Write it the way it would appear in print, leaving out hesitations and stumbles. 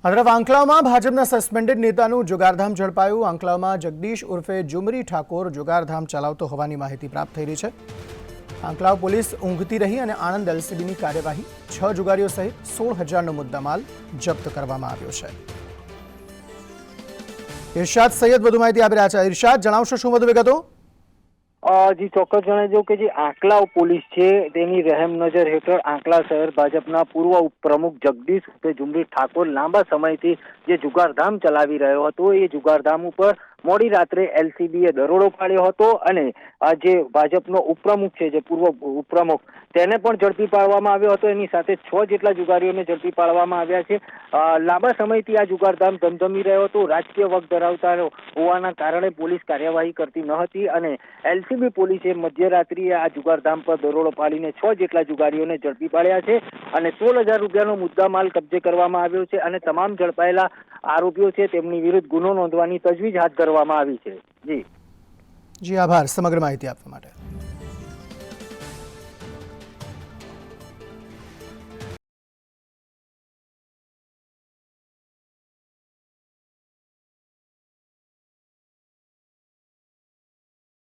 આ તરફ આંકલાવમાં ભાજપના સસ્પેન્ડેડ નેતાનું જુગારધામ ઝડપાયું। આંકલાવમાં જગદીશ ઉર્ફે જુમરી ઠાકોર જુગારધામ ચલાવતો હોવાની માહિતી પ્રાપ્ત થઈ રહી છે। આંકલાવ પોલીસ ઊંઘતી રહી અને આણંદ એલસીબીની કાર્યવાહી 6 જુગારીઓ સહિત 16,000નો મુદ્દામાલ જપ્ત કરવામાં આવ્યો છે। ઇરશાદ સૈયદ વધુ માહિતી આપી રહ્યા છે। ઇરશાદ, જણાવશો શું વધુ વિગતો? જી ચોક્કસ જણાવી દઉં કે જે આંકલાવ પોલીસ છે તેની રહેમ નજર હેઠળ આંકલાવ શહેર ભાજપના પૂર્વ ઉપપ્રમુખ જગદીશ જુમરી ઠાકોર લાંબા સમયથી જે જુગારધામ ચલાવી રહ્યો હતો એ જુગારધામ ઉપર મોડી રાત્રે એલસીબીએ દરોડો પાડ્યો હતો અને આ જે ભાજપનો ઉપપ્રમુખ છે, જે પૂર્વ ઉપપ્રમુખ, તેને પણ ઝડપી પાડવામાં આવ્યો હતો। એની સાથે 6 જેટલા જુગારીઓને ઝડપી પાડવામાં આવ્યા છે। લાંબા સમયથી આ જુગારધામ ધમધમી રહ્યો હતો। રાજકીય વગ ધરાવતા હોવાના કારણે પોલીસ કાર્યવાહી કરતી ન હતી અને એલસીબી પોલીસે મધ્યરાત્રિએ આ જુગારધામ પર દરોડો પાડીને 6 જેટલા જુગારીઓને ઝડપી પાડ્યા છે અને 16,000 રૂપિયાનો મુદ્દામાલ કબજે કરવામાં આવ્યો છે અને તમામ ઝડપાયેલા આરોપીઓ છે તેમની વિરુદ્ધ ગુનો નોંધવાની તજવીજ હાથ ધરવામાં આવી છે। જી આભાર સમગ્ર માહિતી આપવા માટે।